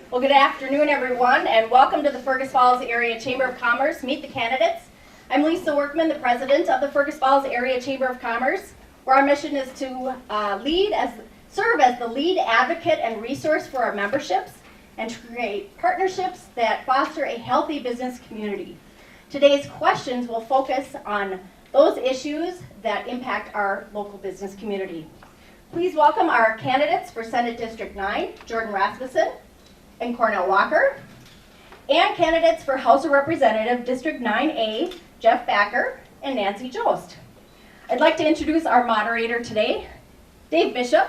Well, good afternoon, everyone, and welcome to the Fergus Falls Area Chamber of Commerce Meet the Candidates. I'm Lisa Workman, the president of the Fergus Falls Area Chamber of Commerce, where our mission is to serve as the lead advocate and resource for our memberships and to create partnerships that foster a healthy business community. Today's questions will focus on those issues that impact our local business community. Please welcome our candidates for Senate District 9, Jordan Rasmussen and Cornell Walker, and candidates for House of Representative District 9A, Jeff Becker and Nancy Jost. I'd like to introduce our moderator today, Dave Bishop,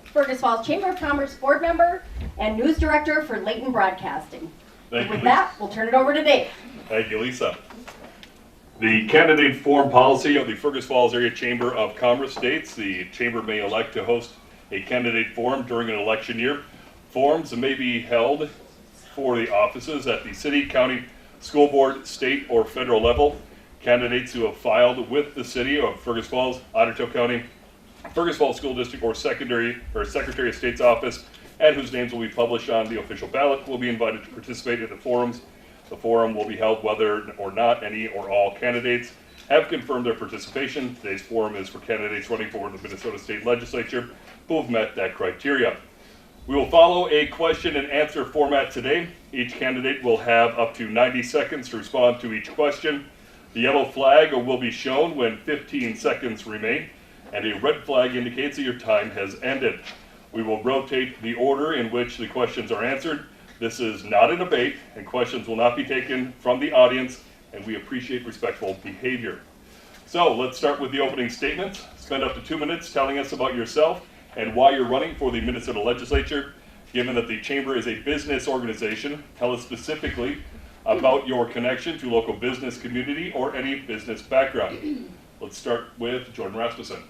Fergus Falls Chamber of Commerce board member and news director for Layton Broadcasting. With that, we'll turn it over to Dave. Thank you, Lisa. The candidate form policy of the Fergus Falls Area Chamber of Commerce states the chamber may elect to host a candidate forum during an election year. Forums may be held for the offices at the city, county, school board, state, or federal level. Candidates who have filed with the city of Fergus Falls, Ottertail County, Fergus Falls School District, or Secretary of State's office, and whose names will be published on the official ballot will be invited to participate in the forums. The forum will be held whether or not any or all candidates have confirmed their participation. Today's forum is for candidates running for the Minnesota State Legislature who have met that criteria. We will follow a question and answer format today. Each candidate will have up to 90 seconds to respond to each question. The yellow flag will be shown when 15 seconds remain, and a red flag indicates that your time has ended. We will rotate the order in which the questions are answered. This is not a debate, and questions will not be taken from the audience, and we appreciate respectful behavior. So let's start with the opening statements. Spend up to 2 minutes telling us about yourself and why you're running for the Minnesota Legislature. Given that the Chamber is a business organization, tell us specifically about your connection to local business community or any business background. Let's start with Jordan Rasmussen.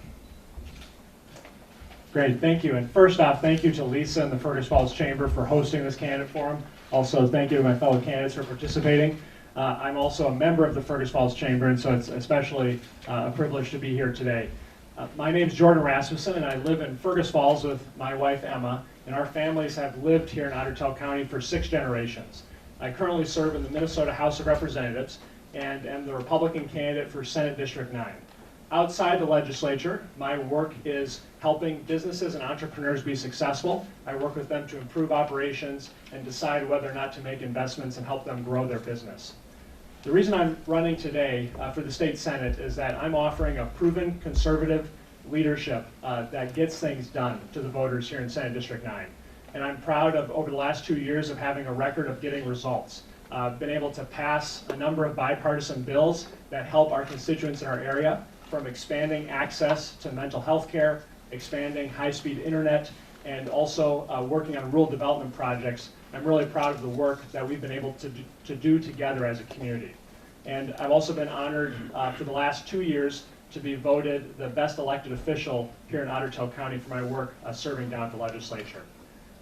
Great, thank you. And first off, thank you to Lisa and the Fergus Falls Chamber for hosting this candidate forum. Also, thank you to my fellow candidates for participating. I'm also a member of the Fergus Falls Chamber, and so it's especially a privilege to be here today. My name is Jordan Rasmussen, and I live in Fergus Falls with my wife, Emma, and our families have lived here in Ottertail County for 6 generations. I currently serve in the Minnesota House of Representatives and am the Republican candidate for Senate District 9. Outside the legislature, my work is helping businesses and entrepreneurs be successful. I work with them to improve operations and decide whether or not to make investments and help them grow their business. The reason I'm running today for the state senate is that I'm offering a proven conservative leadership that gets things done to the voters here in Senate District 9. And I'm proud of, over the last 2 years, of having a record of getting results. Been able to pass a number of bipartisan bills that help our constituents in our area, from expanding access to mental health care, expanding high-speed internet, and also working on rural development projects. I'm really proud of the work that we've been able to do together as a community. And I've also been honored for the last 2 years to be voted the best elected official here in Ottertail County for my work serving down at the legislature.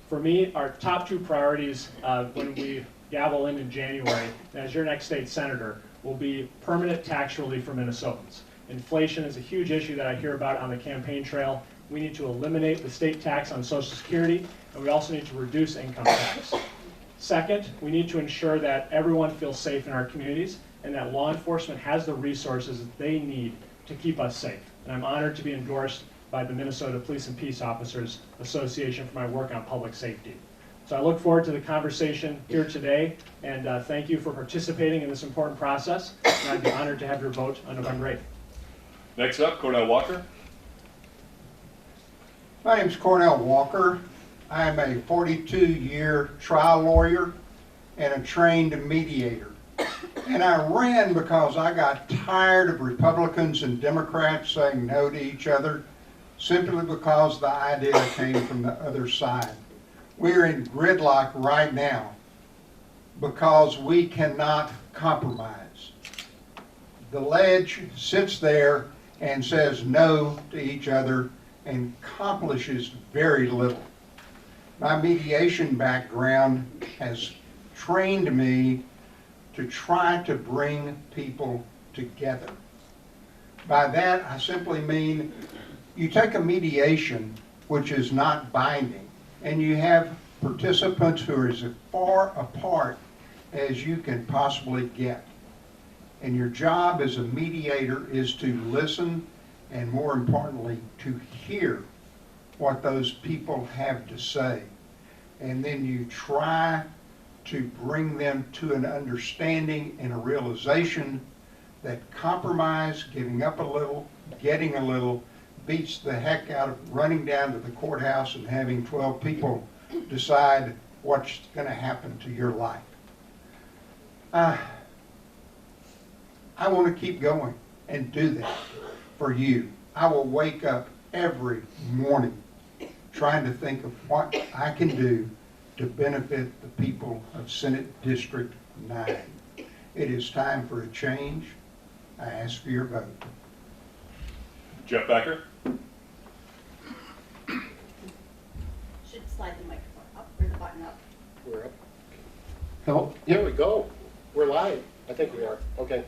For me, our top 2 priorities when we gavel in January, and as your next state senator, will be permanent tax relief for Minnesotans. Inflation is a huge issue that I hear about on the campaign trail. We need to eliminate the state tax on Social Security, and we also need to reduce income tax. Second, we need to ensure that everyone feels safe in our communities and that law enforcement has the resources that they need to keep us safe. And I'm honored to be endorsed by the Minnesota Police and Peace Officers Association for my work on public safety. So I look forward to the conversation here today, and thank you for participating in this important process. And I'd be honored to have your vote on November 8th. Next up, Cornell Walker. My name is Cornell Walker. I am a 42-year trial lawyer and a trained mediator. And I ran because I got tired of Republicans and Democrats saying no to each other simply because the idea came from the other side. We're in gridlock right now because we cannot compromise. The ledge sits there and says no to each other and accomplishes very little. My mediation background has trained me to try to bring people together. By that, I simply mean you take a mediation which is not binding, and you have participants who are as far apart as you can possibly get. And your job as a mediator is to listen and, more importantly, to hear what those people have to say. And then you try to bring them to an understanding and a realization that compromise, giving up a little, getting a little, beats the heck out of running down to the courthouse and having 12 people decide what's going to happen to your life. I want to keep going and do that for you. I will wake up every morning trying to think of what I can do to benefit the people of Senate District 9. It is time for a change. I ask for your vote. Jeff Becker? Should slide the microphone up or the button up. We're up. Hello? Here we go. We're live. I think we are. Okay.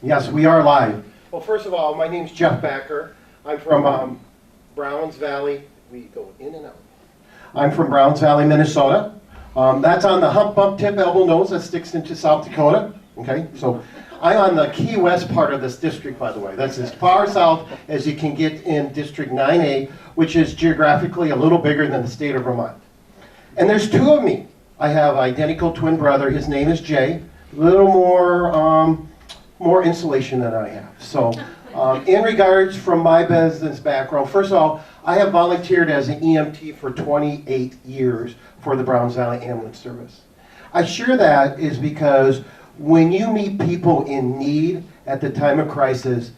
Yes, we are live. Well, first of all, my name's Jeff Becker. I'm from Browns Valley. We go in and out. I'm from Browns Valley, Minnesota. That's on the hump, bump, tip, elbow, nose that sticks into South Dakota. Okay, so I'm on the Key West part of this district, by the way. That's as far south as you can get in District 9A, which is geographically a little bigger than the state of Vermont. And there's two of me. I have an identical twin brother. His name is Jay. A little more insulation than I have. So in regards from my business background, first of all, I have volunteered as an EMT for 28 years for the Browns Valley Ambulance Service. I share that is because when you meet people in need at the time of crisis,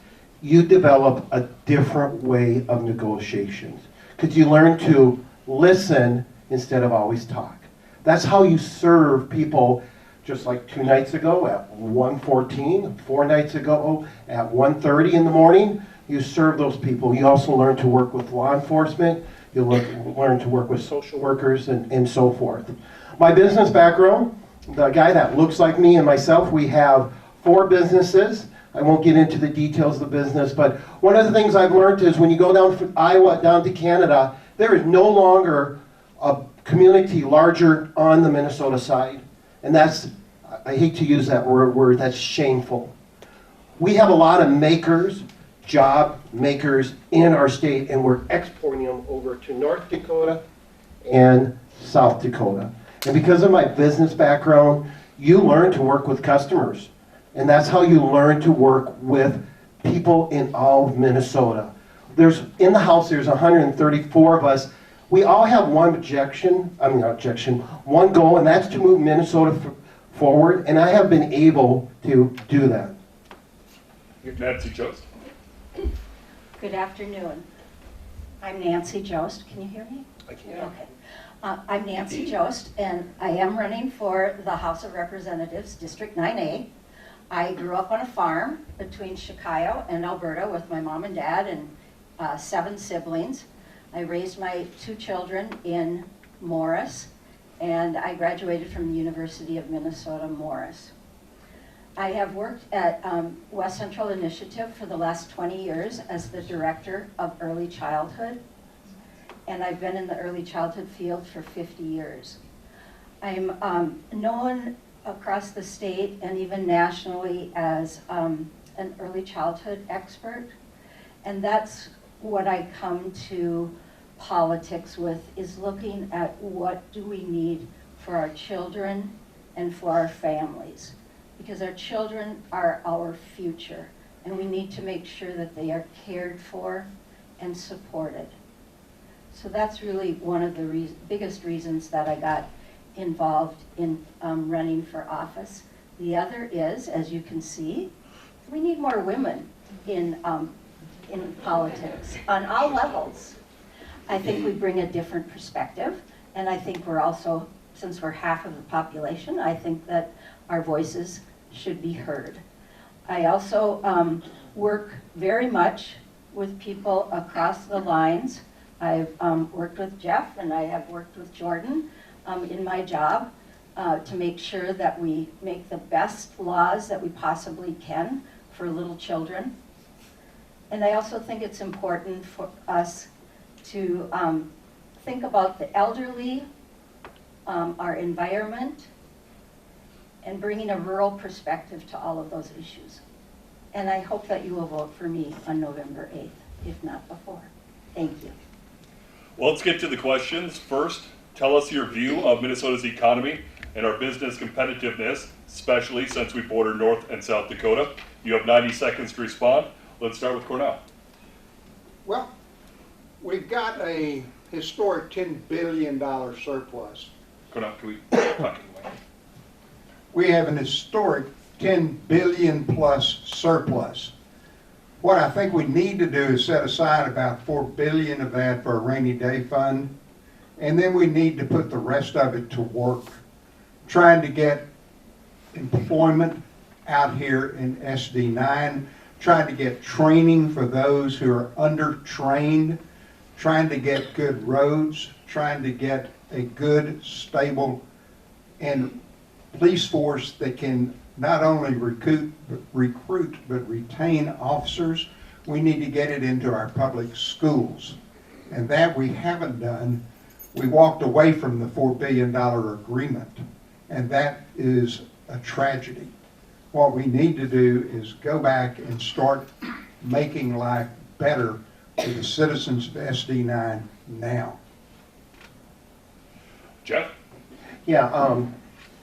you develop a different way of negotiations because you learn to listen instead of always talk. That's how you serve people. Just like 2 nights ago at 1:14, 4 nights ago at 1:30 in the morning, you serve those people. You also learn to work with law enforcement. You learn to work with social workers and so forth. My business background, the guy that looks like me and myself, we have 4 businesses. I won't get into the details of the business, but one of the things I've learned is when you go down from Iowa down to Canada, there is no longer a community larger on the Minnesota side. And that's, I hate to use that word, that's shameful. We have a lot of makers, job makers in our state, and we're exporting them over to North Dakota and South Dakota. And because of my business background, you learn to work with customers. And that's how you learn to work with people in all of Minnesota. In the House, there's 134 of us. We all have one one goal, and that's to move Minnesota forward, and I have been able to do that. Nancy Jost? Good afternoon. I'm Nancy Jost. Can you hear me? I can't. Okay. I'm Nancy Jost, and I am running for the House of Representatives, District 9A. I grew up on a farm between Chicago and Alberta with my mom and dad and 7 siblings. I raised my 2 children in Morris, and I graduated from the University of Minnesota, Morris. I have worked at West Central Initiative for the last 20 years as the Director of Early Childhood, and I've been in the early childhood field for 50 years. I'm known across the state and even nationally as an early childhood expert, and that's what I come to politics with, is looking at what do we need for our children and for our families. Because our children are our future, and we need to make sure that they are cared for and supported. So that's really one of the biggest reasons that I got involved in running for office. The other is, as you can see, we need more women in politics on all levels. I think we bring a different perspective, and I think we're also, since we're half of the population, I think that our voices should be heard. I also work very much with people across the lines. I've worked with Jeff, and I have worked with Jordan in my job to make sure that we make the best laws that we possibly can for little children. And I also think it's important for us to think about the elderly our environment, and bringing a rural perspective to all of those issues. And I hope that you will vote for me on November 8th, if not before. Thank you. Well, let's get to the questions. First, tell us your view of Minnesota's economy and our business competitiveness, especially since we border North and South Dakota. You have 90 seconds to respond. Let's start with Cornell. Well, we've got a historic $10 billion surplus. Cornell, can we talk in the mic? We have an historic 10 billion plus surplus. What I think we need to do is set aside about 4 billion of that for a rainy day fund, and then we need to put the rest of it to work, trying to get employment out here in SD9, trying to get training for those who are under-trained, trying to get good roads, trying to get a good, stable, and police force that can not only recruit but retain officers. We need to get it into our public schools, and that we haven't done. We walked away from the $4 billion agreement, and that is a tragedy. What we need to do is go back and start making life better for the citizens of SD9 now. Jeff? Yeah,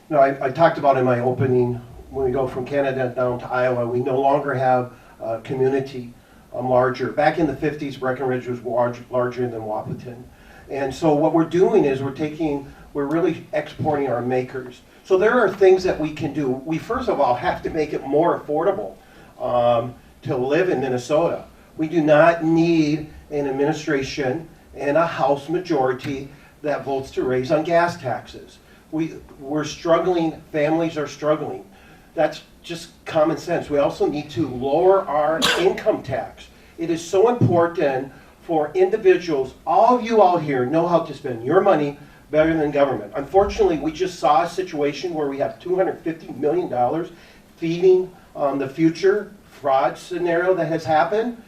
no, I talked about in my opening, when we go from Canada down to Iowa, we no longer have a community larger. Back in the 50s, Breckenridge was larger than Wahpeton. And so what we're doing is we're really exporting our makers. So there are things that we can do. We first of all have to make it more affordable to live in Minnesota. We do not need an administration and a House majority that votes to raise on gas taxes. We're struggling, families are struggling. That's just common sense. We also need to lower our income tax. It is so important for individuals. All of you out here know how to spend your money better than government. Unfortunately, we just saw a situation where we have $250 million feeding the future fraud scenario that has happened.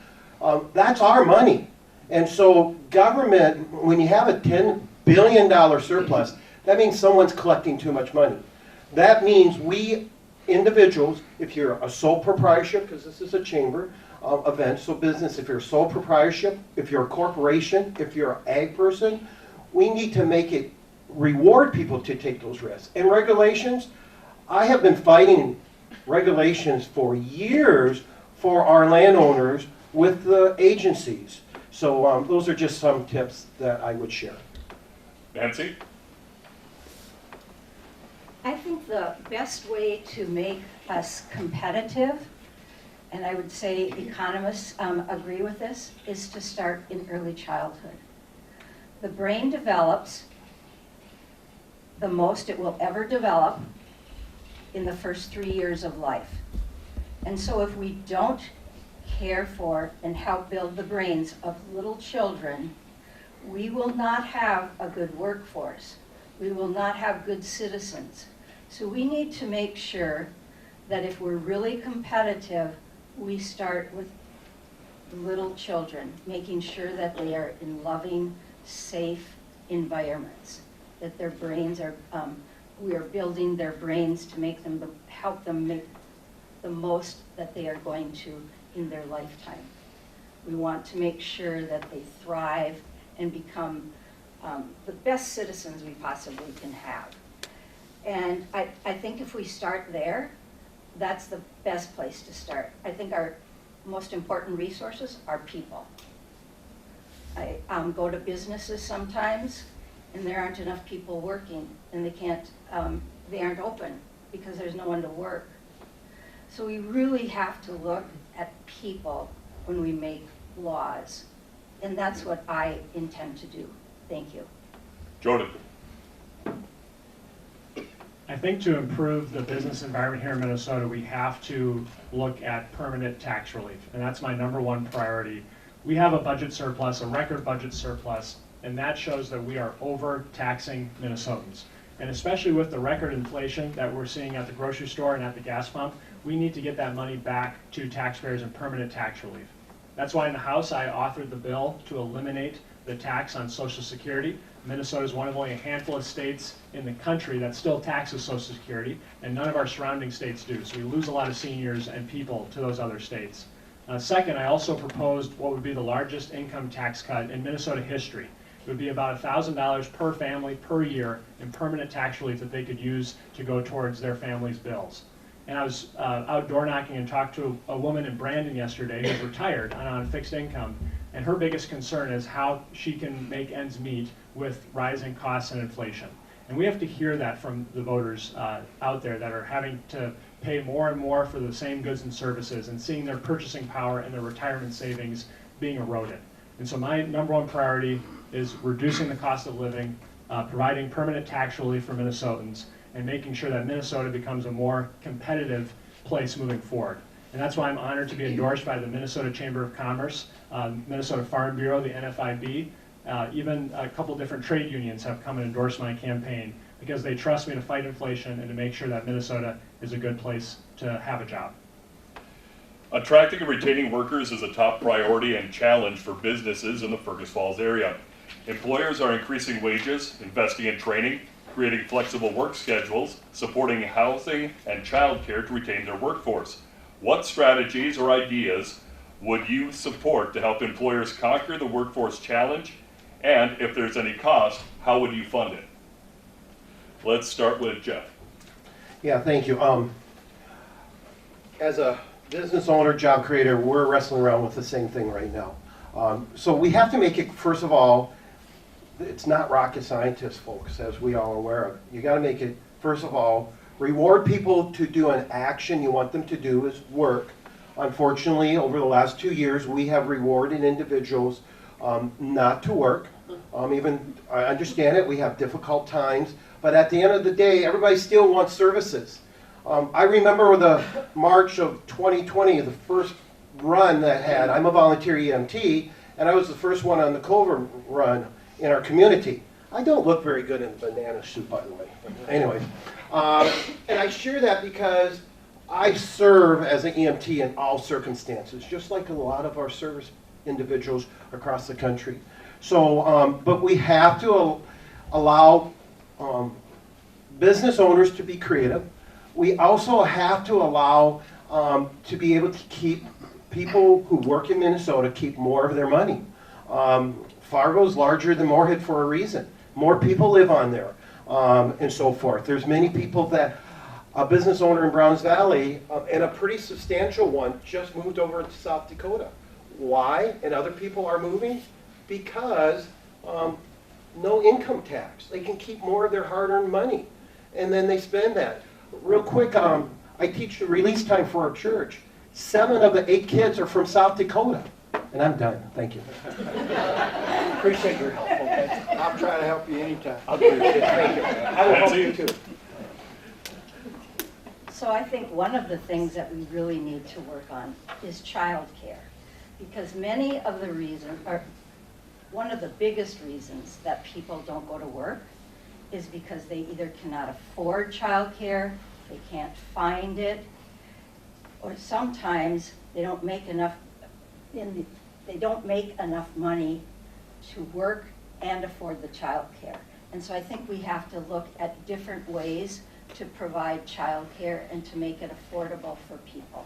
That's our money. And so government, when you have a $10 billion surplus, that means someone's collecting too much money. That means we individuals, if you're a sole proprietorship, because this is a chamber event, so business, if you're a sole proprietorship, if you're a corporation, if you're an ag person, we need to make it reward people to take those risks. And regulations, I have been fighting regulations for years for our landowners with the agencies. So those are just some tips that I would share. Nancy? I think the best way to make us competitive, and I would say economists agree with this, is to start in early childhood. The brain develops the most it will ever develop in the first 3 years of life. And so if we don't care for and help build the brains of little children, we will not have a good workforce. We will not have good citizens. So we need to make sure that if we're really competitive, we start with little children, making sure that they are in loving, safe environments, that their brains are, we are building their brains to make them, help them make the most that they are going to in their lifetime. We want to make sure that they thrive and become the best citizens we possibly can have. And I think if we start there, that's the best place to start. I think our most important resources are people. I go to businesses sometimes, and there aren't enough people working, and they aren't open because there's no one to work. So we really have to look at people when we make laws, and that's what I intend to do. Thank you. Jordan? I think to improve the business environment here in Minnesota, we have to look at permanent tax relief, and that's my #1 priority. We have a budget surplus, a record budget surplus, and that shows that we are overtaxing Minnesotans. And especially with the record inflation that we're seeing at the grocery store and at the gas pump, we need to get that money back to taxpayers in permanent tax relief. That's why in the House I authored the bill to eliminate the tax on Social Security. Minnesota is one of only a handful of states in the country that still taxes Social Security, and none of our surrounding states do. So we lose a lot of seniors and people to those other states. Second, I also proposed what would be the largest income tax cut in Minnesota history. It would be about $1,000 per family per year in permanent tax relief that they could use to go towards their family's bills. And I was out door knocking and talked to a woman in Brandon yesterday who's retired and on fixed income, and her biggest concern is how she can make ends meet with rising costs and inflation. And we have to hear that from the voters out there that are having to pay more and more for the same goods and services and seeing their purchasing power and their retirement savings being eroded. And so my number one priority is reducing the cost of living, providing permanent tax relief for Minnesotans, and making sure that Minnesota becomes a more competitive place moving forward. And that's why I'm honored to be endorsed by the Minnesota Chamber of Commerce, Minnesota Farm Bureau, the NFIB. Even a couple different trade unions have come and endorsed my campaign because they trust me to fight inflation and to make sure that Minnesota is a good place to have a job. Attracting and retaining workers is a top priority and challenge for businesses in the Fergus Falls area. Employers are increasing wages, investing in training, creating flexible work schedules, supporting housing and childcare to retain their workforce. What strategies or ideas would you support to help employers conquer the workforce challenge? And if there's any cost, how would you fund it? Let's start with Jeff. Yeah, thank you. As a business owner, job creator, we're wrestling around with the same thing right now. So we have to make it, first of all, it's not rocket scientist, folks, as we all are aware of. You got to make it, first of all, reward people to do an action you want them to do is work. Unfortunately, over the last 2 years, we have rewarded individuals not to work. Even, I understand it, we have difficult times, but at the end of the day, everybody still wants services. I remember the March of 2020, the first run that had, I'm a volunteer EMT, and I was the first one on the COVID run in our community. I don't look very good in a banana suit, by the way. Anyway, and I share that because I serve as an EMT in all circumstances, just like a lot of our service individuals across the country. So, but we have to allow business owners to be creative. We also have to allow to be able to keep people who work in Minnesota keep more of their money. Fargo's larger than Moorhead for a reason. More people live on there, and so forth. There's many people that, a business owner in Browns Valley, and a pretty substantial one, just moved over to South Dakota. Why? And other people are moving? Because no income tax. They can keep more of their hard-earned money, and then they spend that. Real quick, I teach the release time for our church. 7 of the 8 kids are from South Dakota. And I'm done. Thank you. Appreciate your help, okay? I'll try to help you anytime. I'll appreciate it. Thank you. I will help you too. So I think one of the things that we really need to work on is childcare, because many of the reasons, or one of the biggest reasons that people don't go to work is because they either cannot afford childcare, they can't find it, or sometimes they don't make enough money to work and afford the childcare. And so I think we have to look at different ways to provide childcare and to make it affordable for people.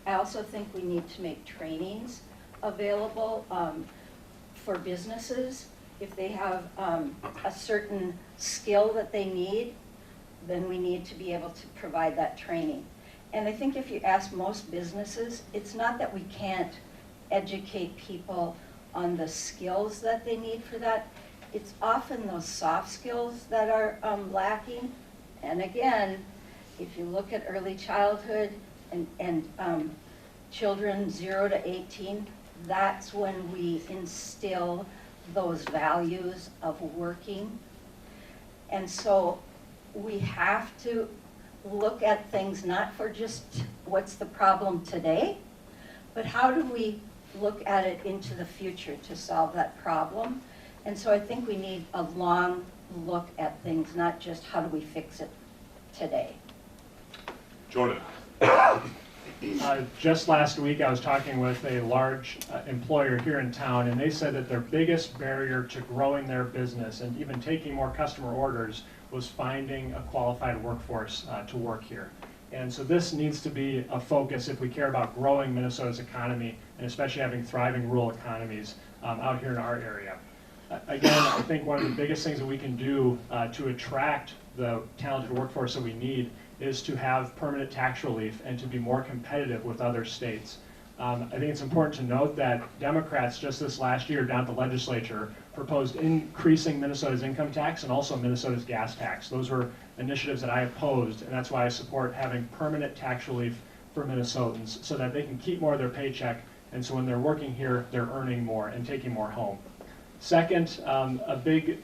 I also think we need to make trainings available for businesses. If they have a certain skill that they need, then we need to be able to provide that training. And I think if you ask most businesses, it's not that we can't educate people on the skills that they need for that. It's often those soft skills that are lacking. And again, if you look at early childhood and children 0 to 18, that's when we instill those values of working. And so we have to look at things not for just what's the problem today, but how do we look at it into the future to solve that problem. And so I think we need a long look at things, not just how do we fix it today. Jordan. Just last week, I was talking with a large employer here in town, and they said that their biggest barrier to growing their business and even taking more customer orders was finding a qualified workforce to work here. And so this needs to be a focus if we care about growing Minnesota's economy, and especially having thriving rural economies out here in our area. Again, I think one of the biggest things that we can do to attract the talented workforce that we need is to have permanent tax relief and to be more competitive with other states. I think it's important to note that Democrats just this last year down at the legislature proposed increasing Minnesota's income tax and also Minnesota's gas tax. Those were initiatives that I opposed, and that's why I support having permanent tax relief for Minnesotans so that they can keep more of their paycheck, and so when they're working here, they're earning more and taking more home. Second, a big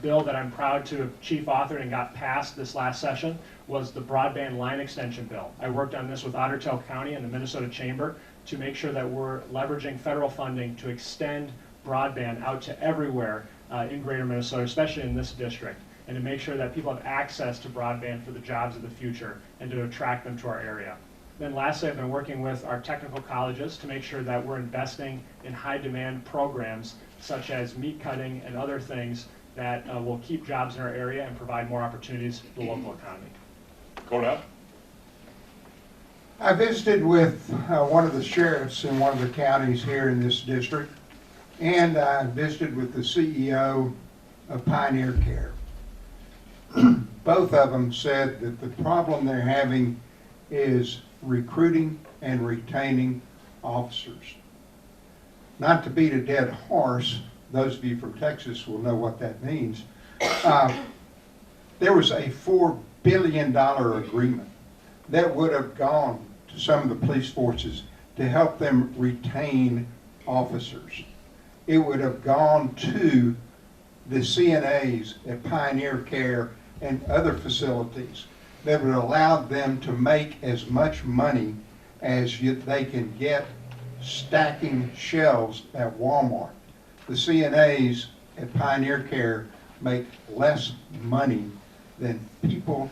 bill that I'm proud to have chief authored and got passed this last session was the Broadband line extension bill. I worked on this with Otter Tail County and the Minnesota Chamber to make sure that we're leveraging federal funding to extend broadband out to everywhere in greater Minnesota, especially in this district, and to make sure that people have access to broadband for the jobs of the future and to attract them to our area. Then lastly, I've been working with our technical colleges to make sure that we're investing in high demand programs such as meat cutting and other things that will keep jobs in our area and provide more opportunities for the local economy. Cornell? I visited with one of the sheriffs in one of the counties here in this district, and I visited with the CEO of Pioneer Care. Both of them said that the problem they're having is recruiting and retaining officers. Not to beat a dead horse, those of you from Texas will know what that means. There was a $4 billion agreement that would have gone to some of the police forces to help them retain officers. It would have gone to the CNAs at Pioneer Care and other facilities that would allow them to make as much money as they can get stacking shelves at Walmart. The CNAs at Pioneer Care make less money than people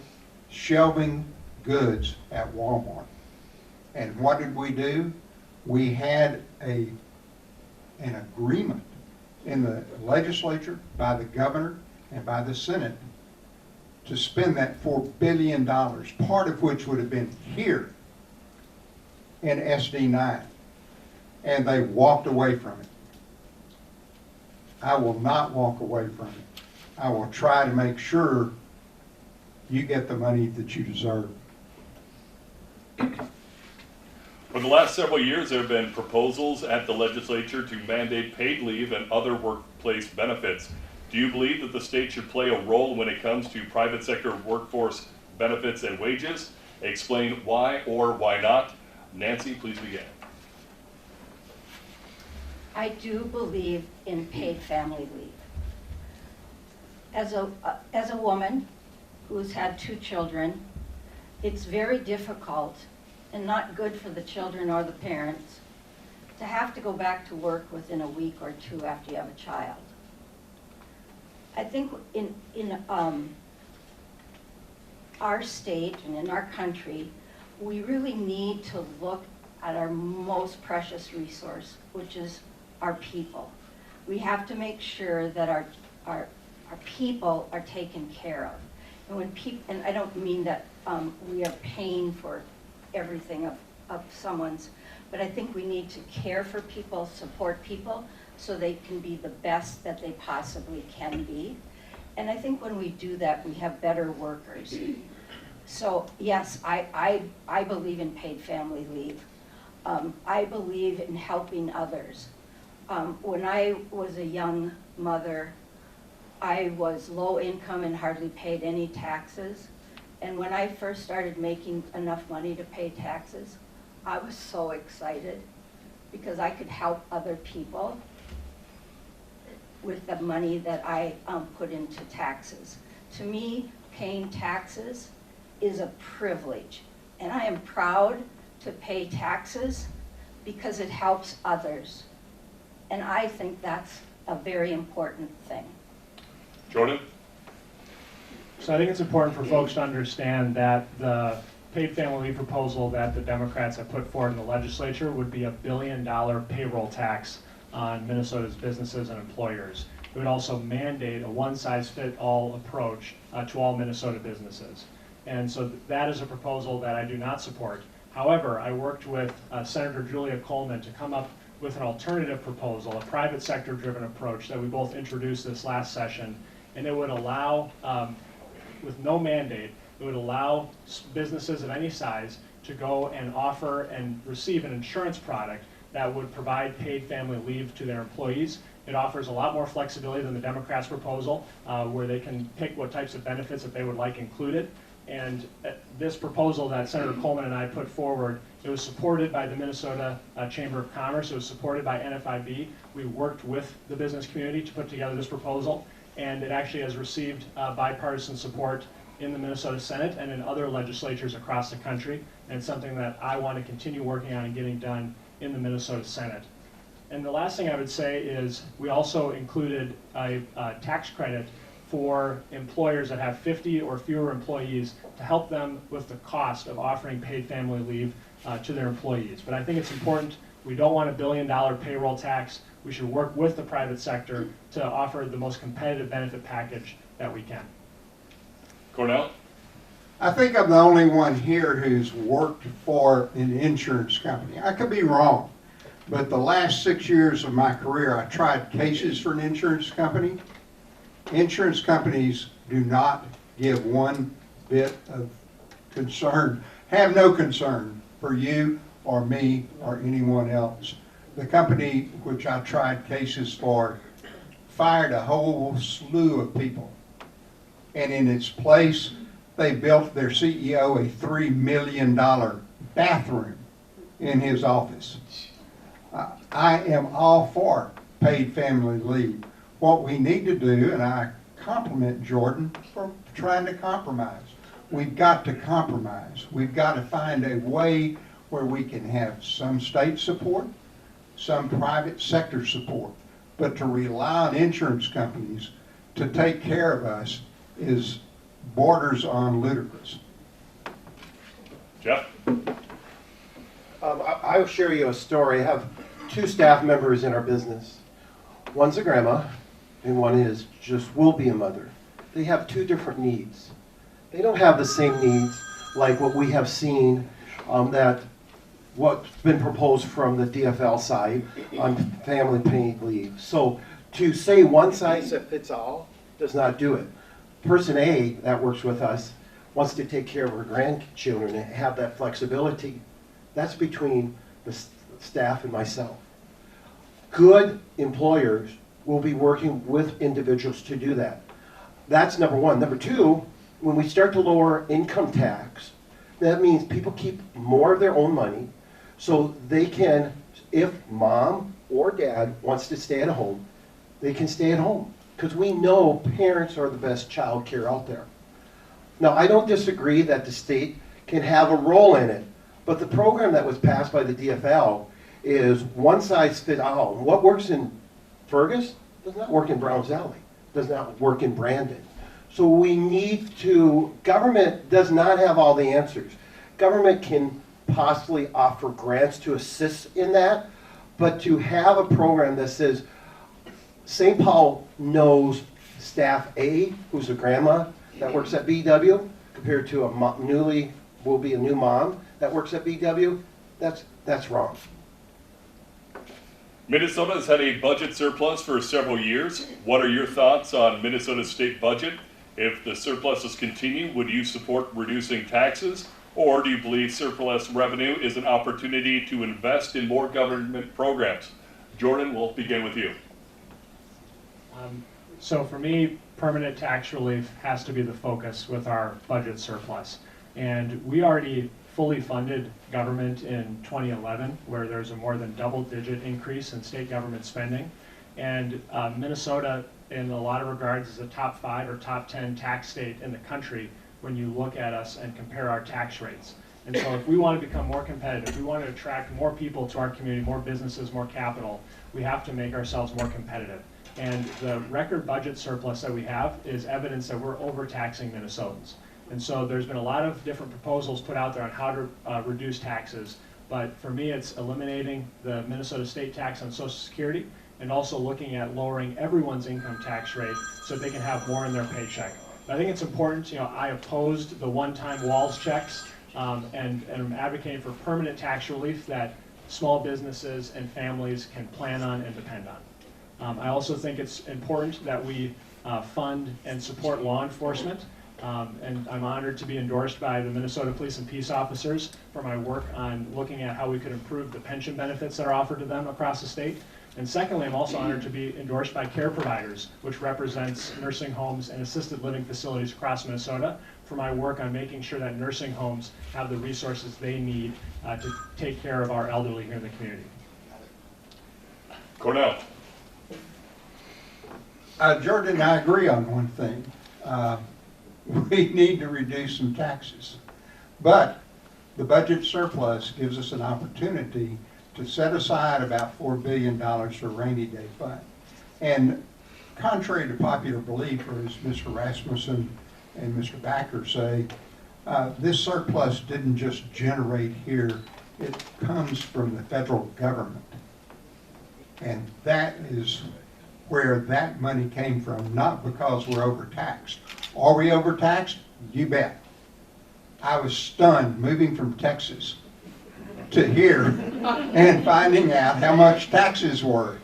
shelving goods at Walmart. And what did we do? We had an agreement in the legislature by the governor and by the Senate to spend that $4 billion, part of which would have been here in SD9. And they walked away from it. I will not walk away from it. I will try to make sure you get the money that you deserve. For the last several years, there have been proposals at the legislature to mandate paid leave and other workplace benefits. Do you believe that the state should play a role when it comes to private sector workforce benefits and wages? Explain why or why not. Nancy, please begin. I do believe in paid family leave. As a woman who's had 2 children, it's very difficult and not good for the children or the parents to have to go back to work within a week or 2 after you have a child. I think in our state and in our country, we really need to look at our most precious resource, which is our people. We have to make sure that our people are taken care of. And when and I don't mean that we are paying for everything of someone's, but I think we need to care for people, support people, so they can be the best that they possibly can be. And I think when we do that, we have better workers. So yes, I believe in paid family leave. I believe in helping others. When I was a young mother, I was low income and hardly paid any taxes. And when I first started making enough money to pay taxes, I was so excited because I could help other people with the money that I put into taxes. To me, paying taxes is a privilege. And I am proud to pay taxes because it helps others. And I think that's a very important thing. Jordan? So I think it's important for folks to understand that the paid family leave proposal that the Democrats have put forward in the legislature would be $1 billion payroll tax on Minnesota's businesses and employers. It would also mandate a one-size-fits-all approach to all Minnesota businesses. And so that is a proposal that I do not support. However, I worked with Senator Julia Coleman to come up with an alternative proposal, a private sector-driven approach that we both introduced this last session, and it would allow, with no mandate, it would allow businesses of any size to go and offer and receive an insurance product that would provide paid family leave to their employees. It offers a lot more flexibility than the Democrats' proposal, where they can pick what types of benefits that they would like included. And this proposal that Senator Coleman and I put forward, it was supported by the Minnesota Chamber of Commerce, it was supported by NFIB. We worked with the business community to put together this proposal, and it actually has received bipartisan support in the Minnesota Senate and in other legislatures across the country, and it's something that I want to continue working on and getting done in the Minnesota Senate. And the last thing I would say is we also included a tax credit for employers that have 50 or fewer employees to help them with the cost of offering paid family leave to their employees. But I think it's important. We don't want $1 billion payroll tax. We should work with the private sector to offer the most competitive benefit package that we can. Cornell? I think I'm the only one here who's worked for an insurance company. I could be wrong, but the last 6 years of my career, I tried cases for an insurance company. Insurance companies do not give one bit of concern, have no concern for you or me or anyone else. The company which I tried cases for fired a whole slew of people. And in its place, they built their CEO a $3 million bathroom in his office. I am all for paid family leave. What we need to do, and I compliment Jordan for trying to compromise. We've got to compromise. We've got to find a way where we can have some state support, some private sector support, but to rely on insurance companies to take care of us is borders on ludicrous. Jeff? I'll share you a story. I have two staff members in our business. One's a grandma, and one is just will be a mother. They have two different needs. They don't have the same needs like what we have seen that what's been proposed from the DFL side on family paid leave. So to say one size fits all does not do it. Person A that works with us wants to take care of her grandchildren and have that flexibility. That's between the staff and myself. Good employers will be working with individuals to do that. That's number one. Number two, when we start to lower income tax, that means people keep more of their own money so they can, if mom or dad wants to stay at home, they can stay at home. Because we know parents are the best child care out there. Now, I don't disagree that the state can have a role in it, but the program that was passed by the DFL is one size fits all. What works in Fergus does not work in Browns Valley, does not work in Brandon. So we need to, government does not have all the answers. Government can possibly offer grants to assist in that, but to have a program that says, St. Paul knows staff A, who's a grandma that works at BW, compared to a will be a new mom that works at BW, that's wrong. Minnesota has had a budget surplus for several years. What are your thoughts on Minnesota's state budget? If the surpluses continue, would you support reducing taxes? Or do you believe surplus revenue is an opportunity to invest in more government programs? Jordan, we'll begin with you. So for me, permanent tax relief has to be the focus with our budget surplus. And we already fully funded government in 2011, where there's a more than double-digit increase in state government spending. And Minnesota, in a lot of regards, is a top 5 or top 10 tax state in the country when you look at us and compare our tax rates. And so if we want to become more competitive, if we want to attract more people to our community, more businesses, more capital, we have to make ourselves more competitive. And the record budget surplus that we have is evidence that we're overtaxing Minnesotans. And so there's been a lot of different proposals put out there on how to reduce taxes. But for me, it's eliminating the Minnesota state tax on Social Security and also looking at lowering everyone's income tax rate so they can have more in their paycheck. I think it's important, I opposed the one-time WALS checks and I'm advocating for permanent tax relief that small businesses and families can plan on and depend on. I also think it's important that we fund and support law enforcement. And I'm honored to be endorsed by the Minnesota Police and Peace Officers for my work on looking at how we could improve the pension benefits that are offered to them across the state. And secondly, I'm also honored to be endorsed by Care Providers, which represents nursing homes and assisted living facilities across Minnesota, for my work on making sure that nursing homes have the resources they need to take care of our elderly here in the community. Cornell. Jordan and I agree on one thing. We need to reduce some taxes. But the budget surplus gives us an opportunity to set aside about $4 billion for a rainy day fund. And contrary to popular belief, or as Mr. Rasmussen and Mr. Becker say, this surplus didn't just generate here, it comes from the federal government. And that is where that money came from, not because we're overtaxed. Are we overtaxed? You bet. I was stunned moving from Texas to here and finding out how much taxes were.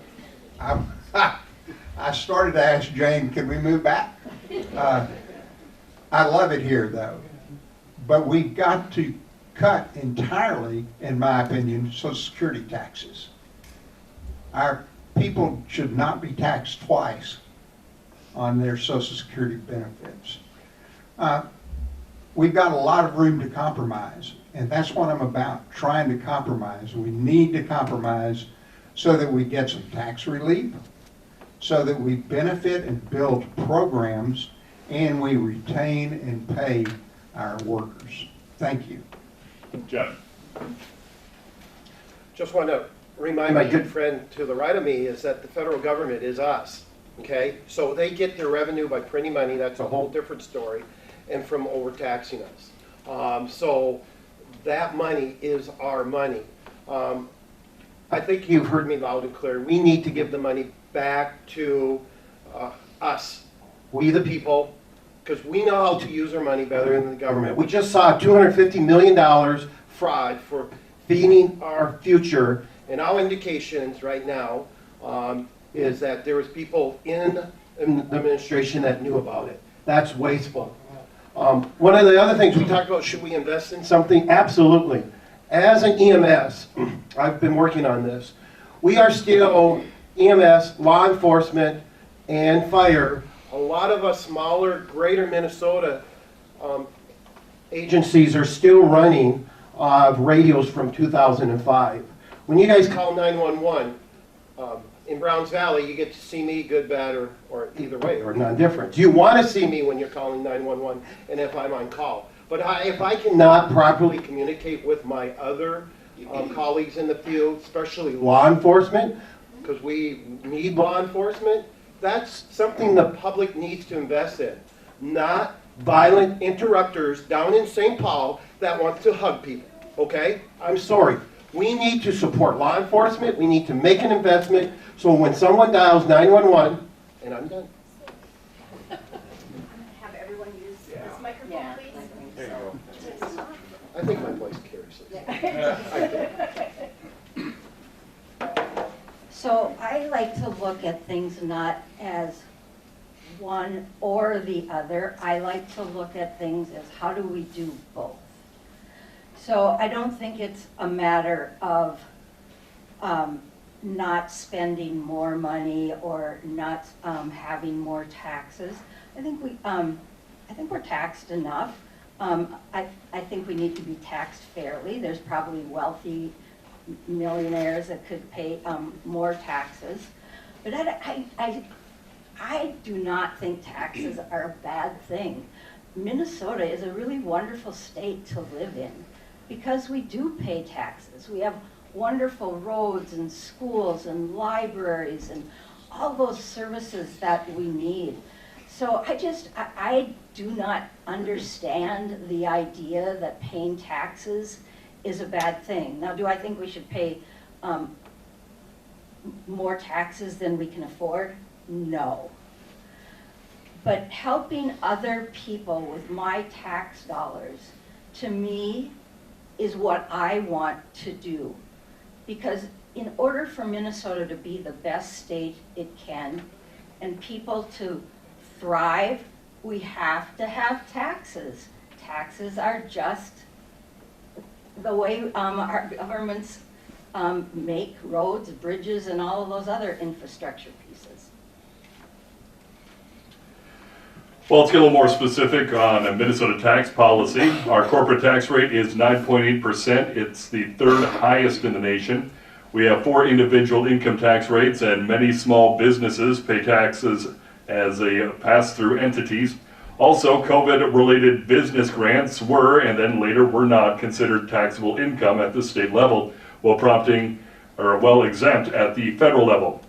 I started to ask Jane, can we move back? I love it here though, but we've got to cut entirely, in my opinion, Social Security taxes. Our people should not be taxed twice on their Social Security benefits. We've got a lot of room to compromise, and that's what I'm about, trying to compromise. We need to compromise so that we get some tax relief, so that we benefit and build programs, and we retain and pay our workers. Thank you. Jeff. Just want to remind my good friend to the right of me is that the federal government is us, okay? So they get their revenue by printing money, that's a whole different story, and from overtaxing us. So that money is our money. I think you've heard me loud and clear. We need to give the money back to us, we the people, because we know how to use our money better than the government. We just saw $250 million fraud for feeding our future, and our indications right now is that there was people in the administration that knew about it. That's wasteful. One of the other things we talked about, should we invest in something? Absolutely. As an EMS, I've been working on this. We are still EMS, law enforcement, and fire. A lot of us smaller, greater Minnesota agencies are still running radios from 2005. When you guys call 911 in Browns Valley, you get to see me, good, bad, or either way, or none different. You want to see me when you're calling 911 and if I'm on call. But if I cannot properly communicate with my other colleagues in the field, especially law enforcement, because we need law enforcement, that's something the public needs to invest in, not violent interrupters down in St. Paul that want to hug people, okay? I'm sorry. We need to support law enforcement. We need to make an investment so when someone dials 911, and I'm done. Have everyone use this microphone, Yeah. please? There you go. I think my voice carries it. So I like to look at things not as one or the other. I like to look at things as how do we do both. So I don't think it's a matter of not spending more money or not having more taxes. I think we're taxed enough. I think we need to be taxed fairly. There's probably wealthy millionaires that could pay more taxes. But I do not think taxes are a bad thing. Minnesota is a really wonderful state to live in because we do pay taxes. We have wonderful roads and schools and libraries and all those services that we need. So I do not understand the idea that paying taxes is a bad thing. Now, do I think we should pay more taxes than we can afford? No. But helping other people with my tax dollars, to me, is what I want to do. Because in order for Minnesota to be the best state it can, and people to thrive, we have to have taxes. Taxes are just the way our governments make roads, bridges, and all of those other infrastructure pieces. Well, let's get a little more specific on a Minnesota tax policy. Our corporate tax rate is 9.8%. It's the third highest in the nation. We have 4 individual income tax rates, and many small businesses pay taxes as a pass-through entities. Also, COVID-related business grants were, and then later were not, considered taxable income at the state level, while exempt at the federal level.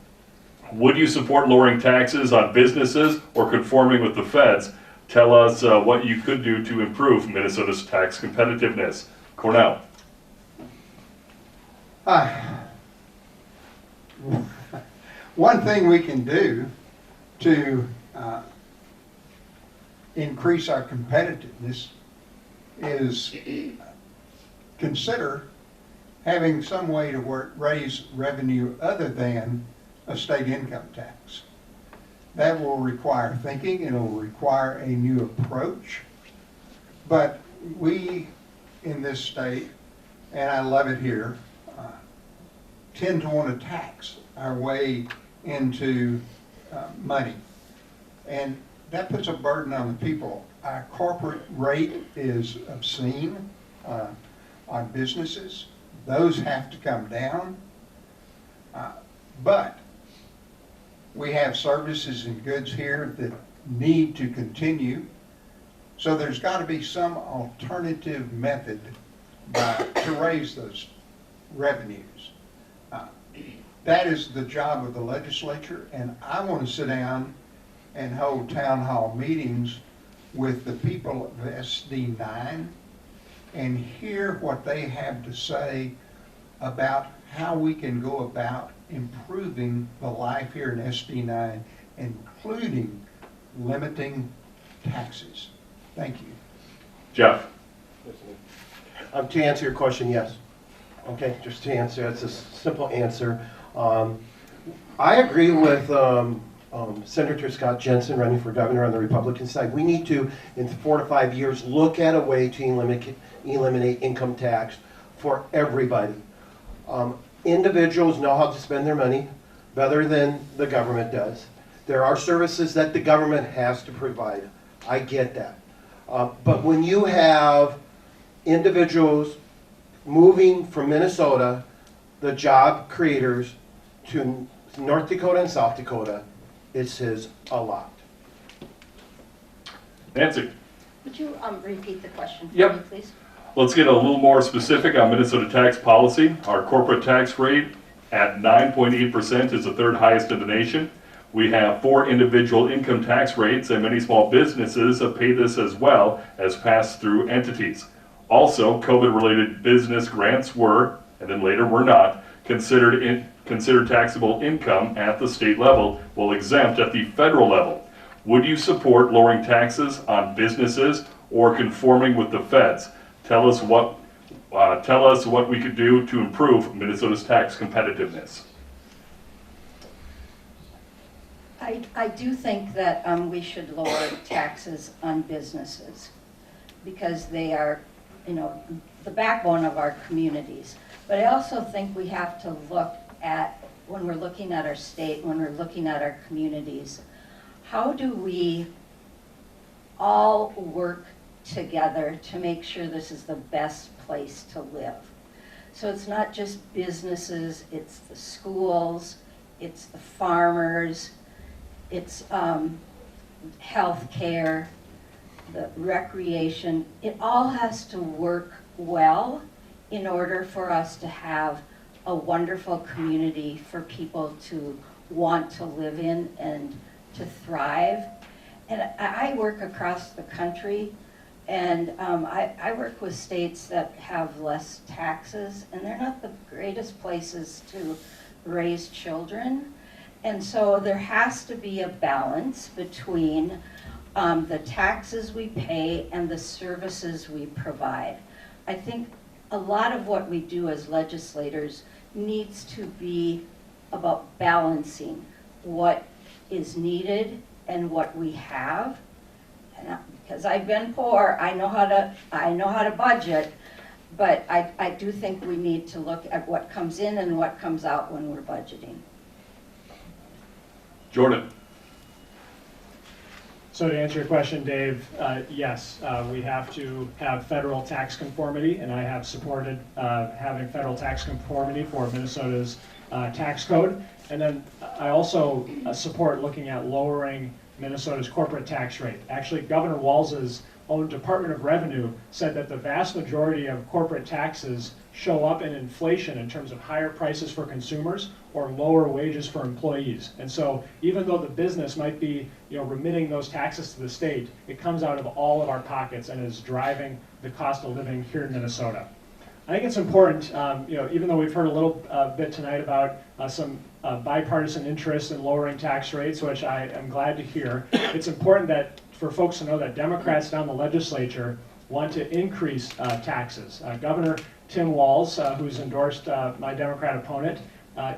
Would you support lowering taxes on businesses or conforming with the feds? Tell us what you could do to improve Minnesota's tax competitiveness. Cornell. One thing we can do to increase our competitiveness is consider having some way to raise revenue other than a state income tax. That will require thinking, and it will require a new approach. But we in this state, and I love it here, tend to want to tax our way into money. And that puts a burden on the people. Our corporate rate is obscene on businesses. Those have to come down. But we have services and goods here that need to continue. So there's got to be some alternative method to raise those revenues. That is the job of the legislature, and I want to sit down and hold town hall meetings with the people of SD9 and hear what they have to say about how we can go about improving the life here in SD9, including limiting taxes. Thank you. Jeff. To answer your question, yes. Okay, just to answer, it's a simple answer. I agree with Senator Scott Jensen running for governor on the Republican side. We need to, in 4 to 5 years, look at a way to eliminate income tax for everybody. Individuals know how to spend their money better than the government does. There are services that the government has to provide. I get that. But when you have individuals moving from Minnesota, the job creators, to North Dakota and South Dakota, it says a lot. Nancy. Would you repeat the question for Yep. me, please? Let's get a little more specific on Minnesota tax policy. Our corporate tax rate at 9.8% is the third highest in the nation. We have 4 individual income tax rates, and many small businesses pay this as well as pass-through entities. Also, COVID-related business grants were, and then later were not, considered taxable income at the state level, while exempt at the federal level. Would you support lowering taxes on businesses or conforming with the feds? Tell us what we could do to improve Minnesota's tax competitiveness. I do think that we should lower taxes on businesses because they are, the backbone of our communities. But I also think we have to look at, when we're looking at our state, when we're looking at our communities, how do we all work together to make sure this is the best place to live? So it's not just businesses, it's the schools, it's the farmers, it's health care, the recreation. It all has to work well in order for us to have a wonderful community for people to want to live in and to thrive. And I work across the country, and I work with states that have less taxes, and they're not the greatest places to raise children. And so there has to be a balance between the taxes we pay and the services we provide. I think a lot of what we do as legislators needs to be about balancing what is needed and what we have. And because I've been poor, I know how to budget, but I do think we need to look at what comes in and what comes out when we're budgeting. Jordan. So to answer your question, Dave, yes, we have to have federal tax conformity, and I have supported having federal tax conformity for Minnesota's tax code. And then I also support looking at lowering Minnesota's corporate tax rate. Actually, Governor Walz's own Department of Revenue said that the vast majority of corporate taxes show up in inflation in terms of higher prices for consumers or lower wages for employees. And so even though the business might be remitting those taxes to the state, it comes out of all of our pockets and is driving the cost of living here in Minnesota. I think it's important, even though we've heard a little bit tonight about some bipartisan interest in lowering tax rates, which I am glad to hear, it's important that for folks to know that Democrats down the legislature want to increase taxes. Governor Tim Walz, who's endorsed my Democrat opponent,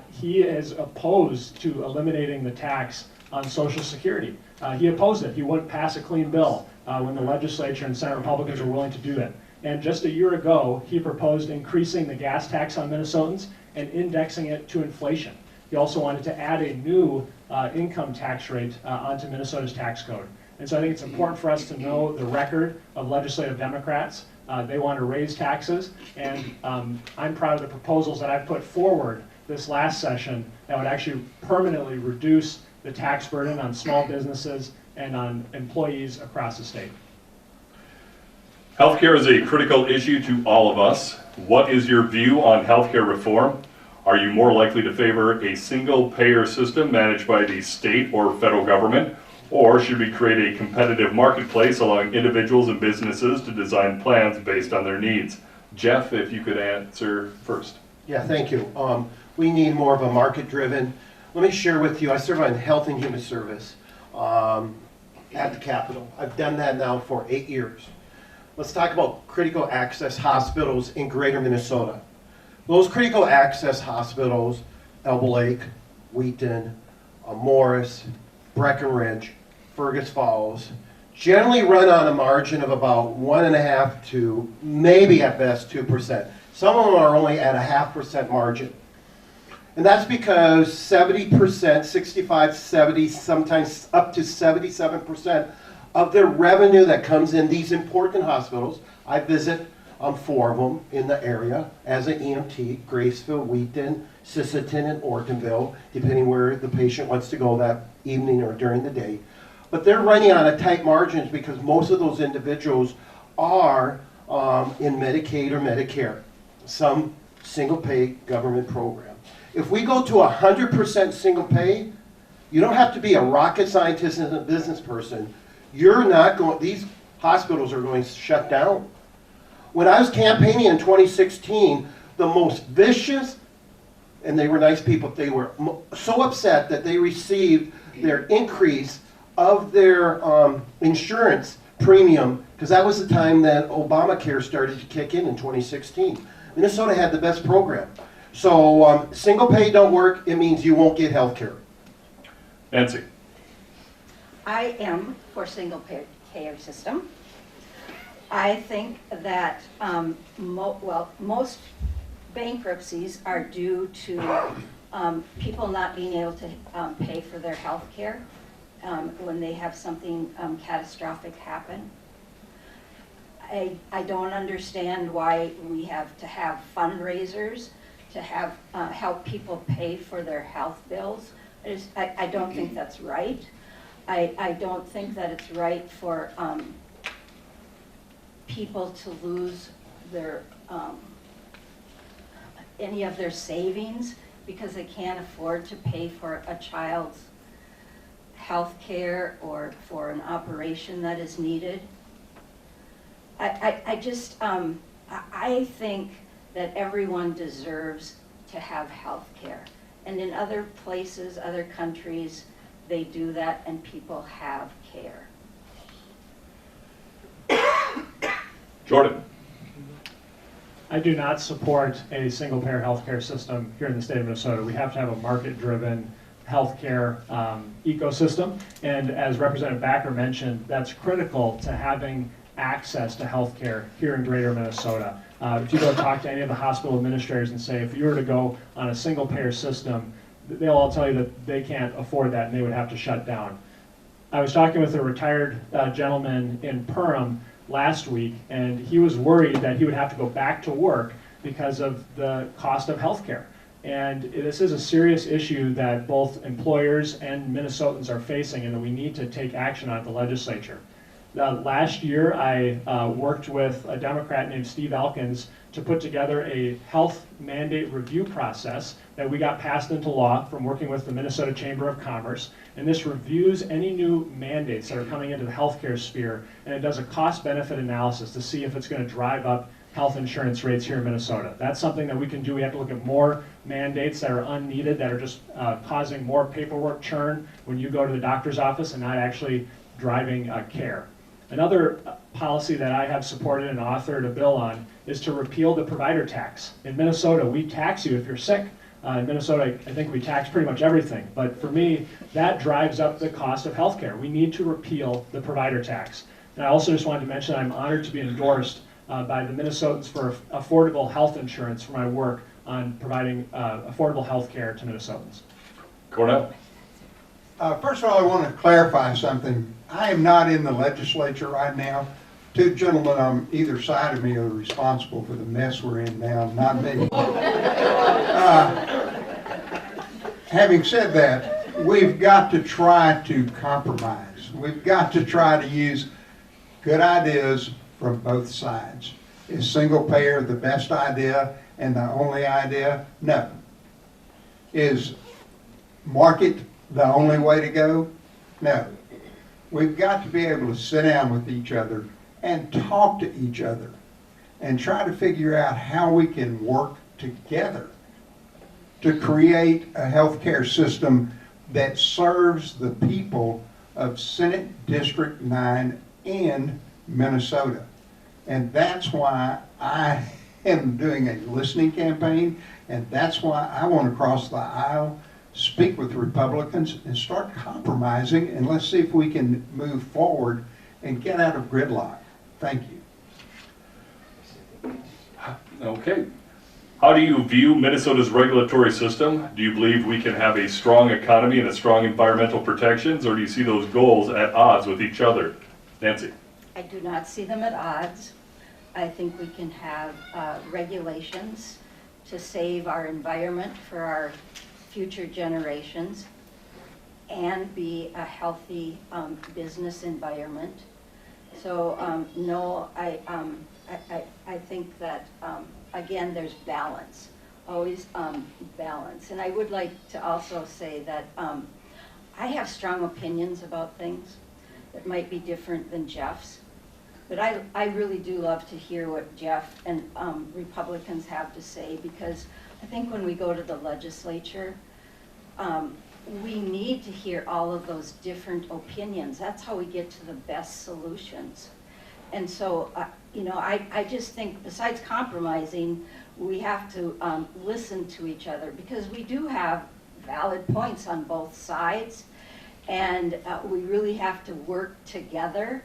he is opposed to eliminating the tax on Social Security. He opposed it. He wouldn't pass a clean bill when the legislature and Senate Republicans were willing to do it. And just a year ago, he proposed increasing the gas tax on Minnesotans and indexing it to inflation. He also wanted to add a new income tax rate onto Minnesota's tax code. And so I think it's important for us to know the record of legislative Democrats. They want to raise taxes, and I'm proud of the proposals that I've put forward this last session that would actually permanently reduce the tax burden on small businesses and on employees across the state. Healthcare is a critical issue to all of us. What is your view on healthcare reform? Are you more likely to favor a single-payer system managed by the state or federal government? Or should we create a competitive marketplace allowing individuals and businesses to design plans based on their needs? Jeff, if you could answer first. Yeah, thank you. We need more of a market-driven. Let me share with you, I serve on Health and Human Service at the Capitol. I've done that now for 8 years. Let's talk about critical access hospitals in greater Minnesota. Those critical access hospitals, Elbow Lake, Wheaton, Morris, Breckenridge, Fergus Falls, generally run on a margin of about 1.5 to maybe at best 2%. Some of them are only at a 0.5% margin. And that's because 70%, 65, 70, sometimes up to 77% of their revenue that comes in these important hospitals. I visit 4 of them in the area as an EMT, Graceville, Wheaton, Sisseton, and Ortonville, depending where the patient wants to go that evening or during the day. But they're running on a tight margins because most of those individuals are in Medicaid or Medicare, some single pay government program. If we go to 100% single pay, you don't have to be a rocket scientist and a business person. You're not going, these hospitals are going to shut down. When I was campaigning in 2016, the most vicious, and they were nice people, they were so upset that they received their increase of their insurance premium, because that was the time that Obamacare started to kick in 2016. Minnesota had the best program. So single pay don't work, it means you won't get health care. Nancy. I am for single payer system. I think that most bankruptcies are due to people not being able to pay for their health care when they have something catastrophic happen. I don't understand why we have to have fundraisers to have help people pay for their health bills. I don't think that's right. I don't think that it's right for people to lose their any of their savings because they can't afford to pay for a child's health care or for an operation that is needed. I think that everyone deserves to have health care. And in other places, other countries, they do that and people have care. Jordan. I do not support a single-payer healthcare system here in the state of Minnesota. We have to have a market-driven healthcare ecosystem, and as Representative Becker mentioned, that's critical to having access to healthcare here in greater Minnesota. If you go talk to any of the hospital administrators and say, if you were to go on a single-payer system, they'll all tell you that they can't afford that and they would have to shut down. I was talking with a retired gentleman in Perham last week, and he was worried that he would have to go back to work because of the cost of healthcare. And this is a serious issue that both employers and Minnesotans are facing, and that we need to take action on at the legislature. Last year, I worked with a Democrat named Steve Elkins to put together a health mandate review process that we got passed into law from working with the Minnesota Chamber of Commerce. And this reviews any new mandates that are coming into the healthcare sphere, and it does a cost-benefit analysis to see if it's going to drive up health insurance rates here in Minnesota. That's something that we can do. We have to look at more mandates that are unneeded, that are just causing more paperwork churn when you go to the doctor's office and not actually driving care. Another policy that I have supported and authored a bill on is to repeal the provider tax. In Minnesota, we tax you if you're sick. In Minnesota, I think we tax pretty much everything. But for me, that drives up the cost of healthcare. We need to repeal the provider tax. And I also just wanted to mention that I'm honored to be endorsed by the Minnesotans for affordable health insurance for my work on providing affordable health care to Minnesotans. Cornell. First of all, I want to clarify something. I am not in the legislature right now. Two gentlemen on either side of me are responsible for the mess we're in now, not me. Having said that, we've got to try to compromise. We've got to try to use good ideas from both sides. Is single payer the best idea and the only idea? No. Is market the only way to go? No. We've got to be able to sit down with each other and talk to each other and try to figure out how we can work together to create a healthcare system that serves the people of Senate District 9 and Minnesota. And that's why I am doing a listening campaign, and that's why I want to cross the aisle, speak with Republicans, and start compromising, and let's see if we can move forward and get out of gridlock. Thank you. Okay. How do you view Minnesota's regulatory system? Do you believe we can have a strong economy and a strong environmental protections, or do you see those goals at odds with each other? Nancy. I do not see them at odds. I think we can have regulations to save our environment for our future generations and be a healthy business environment. So no, I think that again, there's balance, always balance. And I would like to also say that I have strong opinions about things that might be different than Jeff's. But I really do love to hear what Jeff and Republicans have to say, because I think when we go to the legislature, we need to hear all of those different opinions. That's how we get to the best solutions. And so, you know, I just think besides compromising, we have to listen to each other, because we do have valid points on both sides, and we really have to work together.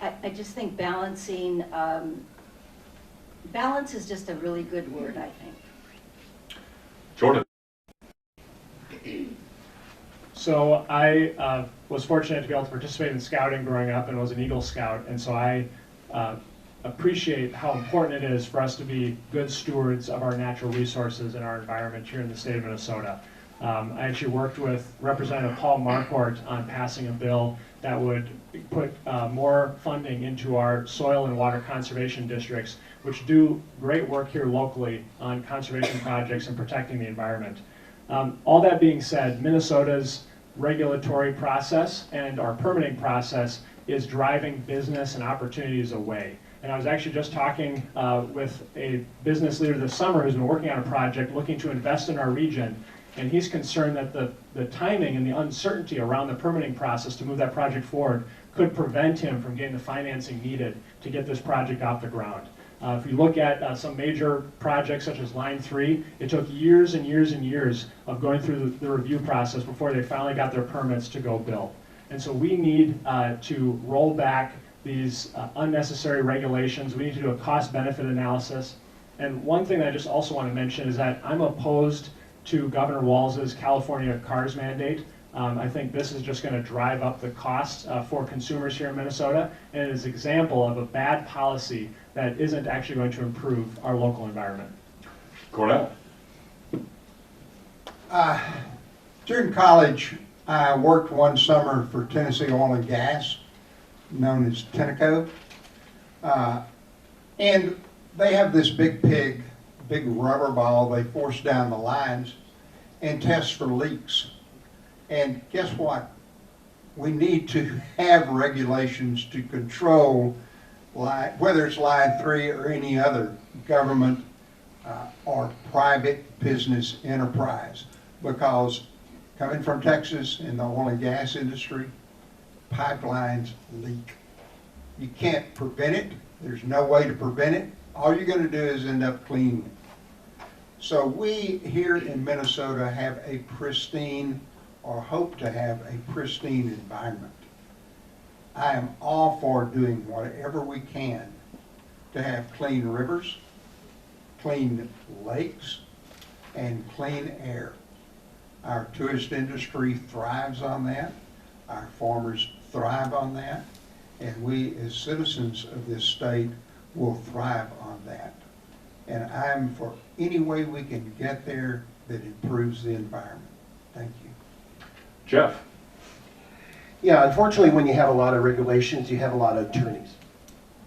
I just think balancing, balance is just a really good word, I think. Jordan. So I was fortunate to be able to participate in scouting growing up and was an Eagle Scout, and so I appreciate how important it is for us to be good stewards of our natural resources and our environment here in the state of Minnesota. I actually worked with Representative Paul Marquardt on passing a bill that would put more funding into our soil and water conservation districts, which do great work here locally on conservation projects and protecting the environment. All that being said, Minnesota's regulatory process and our permitting process is driving business and opportunities away. And I was actually just talking with a business leader this summer who's been working on a project looking to invest in our region, and he's concerned that the timing and the uncertainty around the permitting process to move that project forward could prevent him from getting the financing needed to get this project off the ground. If you look at some major projects such as Line 3, it took years and years and years of going through the review process before they finally got their permits to go build. And so we need to roll back these unnecessary regulations. We need to do a cost-benefit analysis. And one thing that I just also want to mention is that I'm opposed to Governor Walz's California CARS mandate. I think this is just going to drive up the cost for consumers here in Minnesota, and it is an example of a bad policy that isn't actually going to improve our local environment. Cornell? During college, I worked one summer for Tennessee Oil and Gas, known as Tenneco. And they have this big rubber ball they force down the lines and test for leaks. And guess what? We need to have regulations to control whether it's Line 3 or any other government or private business enterprise. Because coming from Texas in the oil and gas industry, pipelines leak. You can't prevent it. There's no way to prevent it. All you're going to do is end up cleaning it. So we here in Minnesota have a pristine, or hope to have a pristine environment. I am all for doing whatever we can to have clean rivers, clean lakes, and clean air. Our tourist industry thrives on that. Our farmers thrive on that. And we as citizens of this state will thrive on that. And I'm for any way we can get there that improves the environment. Thank you. Jeff? Yeah, unfortunately, when you have a lot of regulations, you have a lot of attorneys.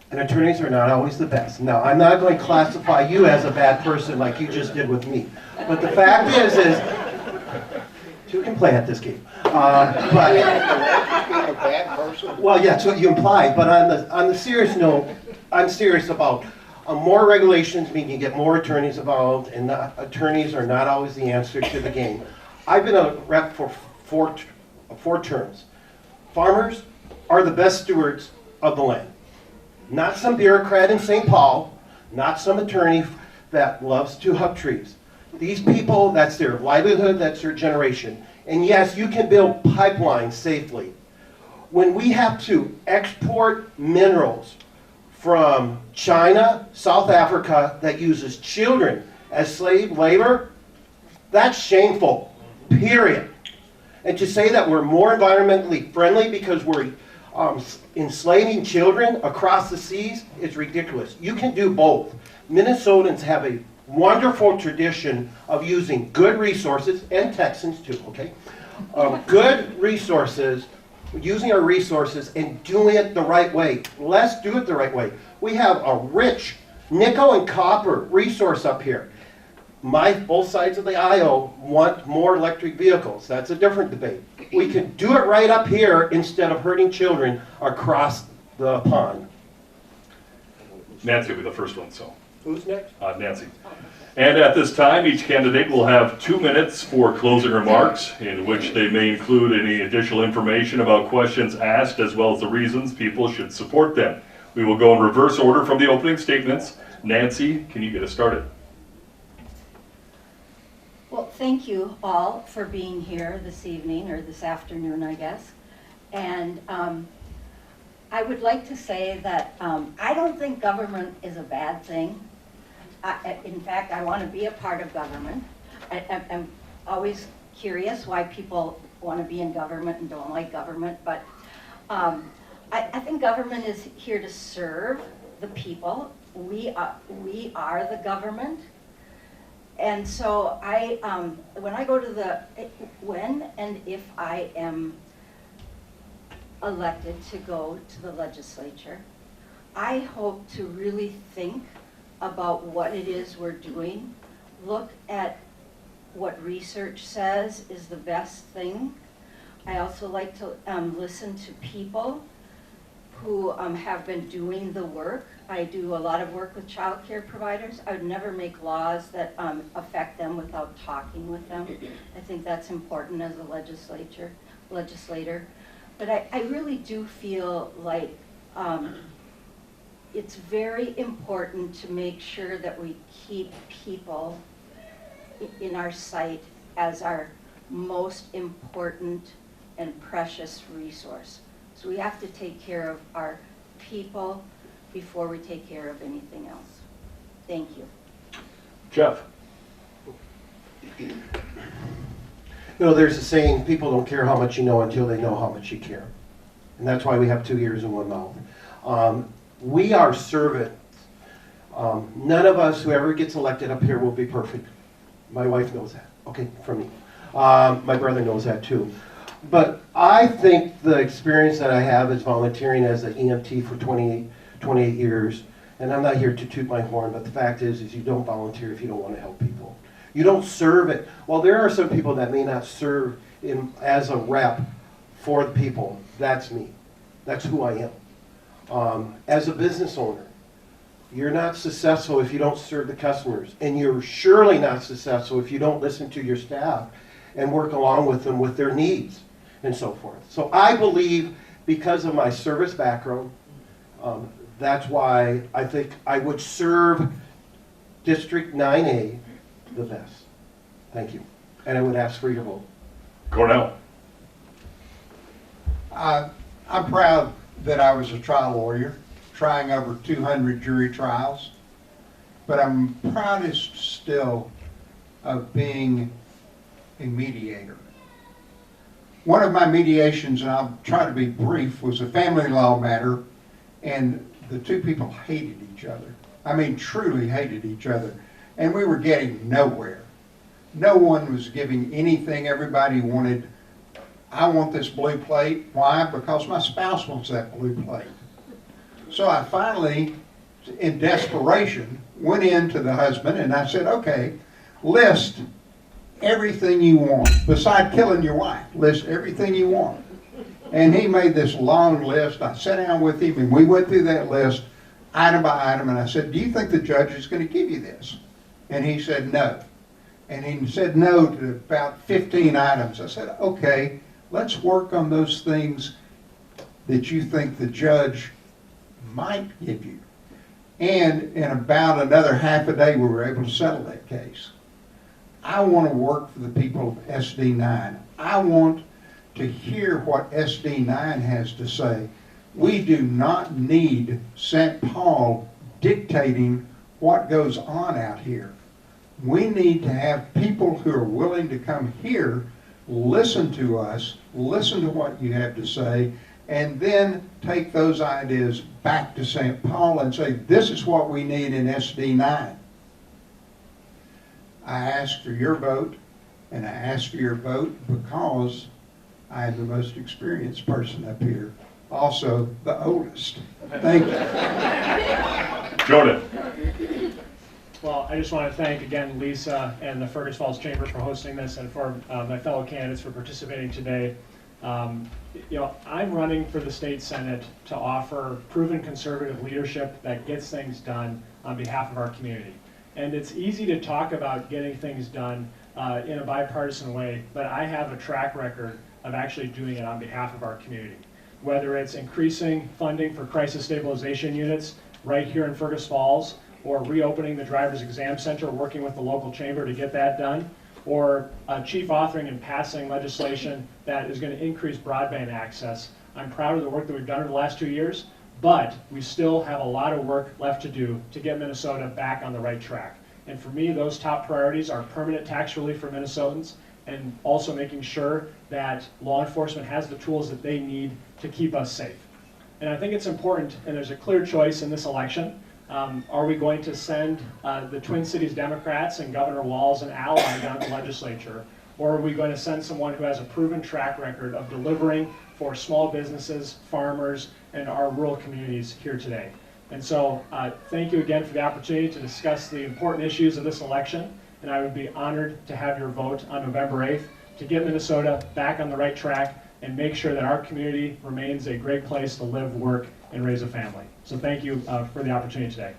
And attorneys are not always the best. Now, I'm not going to classify you as a bad person like you just did with me. But the fact is two can play at this game. A bad person? Well, yeah, that's what you implied. But on the serious note, I'm serious about more regulations mean you get more attorneys involved, and attorneys are not always the answer to the game. I've been a rep for four terms. Farmers are the best stewards of the land. Not some bureaucrat in St. Paul, not some attorney that loves to hug trees. These people, that's their livelihood, that's their generation. And yes, you can build pipelines safely. When we have to export minerals from China, South Africa, that uses children as slave labor, that's shameful, period. And to say that we're more environmentally friendly because we're enslaving children across the seas is ridiculous. You can do both. Minnesotans have a wonderful tradition of using good resources, and Texans too, okay? Good resources, using our resources and doing it the right way. Let's do it the right way. We have a rich nickel and copper resource up here. Both sides of the aisle want more electric vehicles. That's a different debate. We can do it right up here instead of hurting children across the pond. Nancy will be the first one, so. Who's next? Nancy. And at this time, each candidate will have 2 minutes for closing remarks, in which they may include any additional information about questions asked, as well as the reasons people should support them. We will go in reverse order from the opening statements. Nancy, can you get us started? Well, thank you all for being here this evening, or this afternoon, I guess. And I would like to say that I don't think government is a bad thing. In fact, I want to be a part of government. I'm always curious why people want to be in government and don't like government, but I think government is here to serve the people. We are the government. And so when I go to when and if I am elected to go to the legislature, I hope to really think about what it is we're doing, look at what research says is the best thing, I also like to listen to people who have been doing the work. I do a lot of work with child care providers. I would never make laws that affect them without talking with them. I think that's important as a legislator. But I really do feel like it's very important to make sure that we keep people in our sight as our most important and precious resource. So we have to take care of our people before we take care of anything else. Thank you. Jeff? You know, there's a saying, people don't care how much you know until they know how much you care. And that's why we have 2 ears and 1 mouth. We are servants. None of us, whoever gets elected up here, will be perfect. My wife knows that, okay, from me. My brother knows that too. But I think the experience that I have is volunteering as an EMT for 28 years. And I'm not here to toot my horn, but the fact is you don't volunteer if you don't want to help people. You don't serve it. Well, there are some people that may not serve as a rep for the people. That's me. That's who I am. As a business owner, you're not successful if you don't serve the customers. And you're surely not successful if you don't listen to your staff and work along with them with their needs and so forth. So I believe, because of my service background, that's why I think I would serve District 9A the best. Thank you. And I would ask for your vote. Cornell? I'm proud that I was a trial lawyer, trying over 200 jury trials, but I'm proudest still of being a mediator. One of my mediations, and I'll try to be brief, was a family law matter, and the two people hated each other. I mean, truly hated each other, and we were getting nowhere. No one was giving anything. Everybody wanted, I want this blue plate. Why? Because my spouse wants that blue plate. So I finally, in desperation, went into the husband and I said, okay, list everything you want. Besides killing your wife, list everything you want. And he made this long list. I sat down with him and we went through that list item by item, and I said, do you think the judge is going to give you this? And he said no. And he said no to about 15 items. I said, okay, let's work on those things that you think the judge might give you. And in about another half a day, we were able to settle that case. I want to work for the people of SD9. I want to hear what SD9 has to say. We do not need St. Paul dictating what goes on out here. We need to have people who are willing to come here, listen to us, listen to what you have to say, and then take those ideas back to St. Paul and say, this is what we need in SD9. I ask for your vote, and I ask for your vote because I am the most experienced person up here, also the oldest. Thank you. Jordan? Well, I just want to thank again Lisa and the Fergus Falls Chamber for hosting this, and for my fellow candidates for participating today. You know, I'm running for the state senate to offer proven conservative leadership that gets things done on behalf of our community. And it's easy to talk about getting things done in a bipartisan way, but I have a track record of actually doing it on behalf of our community. Whether it's increasing funding for crisis stabilization units right here in Fergus Falls, or reopening the driver's exam center, working with the local chamber to get that done, or chief authoring and passing legislation that is going to increase broadband access. I'm proud of the work that we've done in the last 2 years, but we still have a lot of work left to do to get Minnesota back on the right track. And for me, those top priorities are permanent tax relief for Minnesotans, and also making sure that law enforcement has the tools that they need to keep us safe. And I think it's important, and there's a clear choice in this election. Are we going to send the Twin Cities Democrats and Governor Walz an ally down to the legislature, or are we going to send someone who has a proven track record of delivering for small businesses, farmers, and our rural communities here today? And so thank you again for the opportunity to discuss the important issues of this election, and I would be honored to have your vote on November 8th to get Minnesota back on the right track and make sure that our community remains a great place to live, work, and raise a family. So thank you for the opportunity today.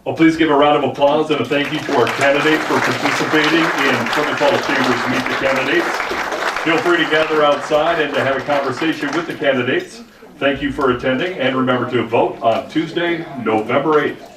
Well, please give a round of applause and a thank you to our candidates for participating in Fergus Falls Chamber's Meet the Candidates. Feel free to gather outside and to have a conversation with the candidates. Thank you for attending, and remember to vote on Tuesday, November 8th.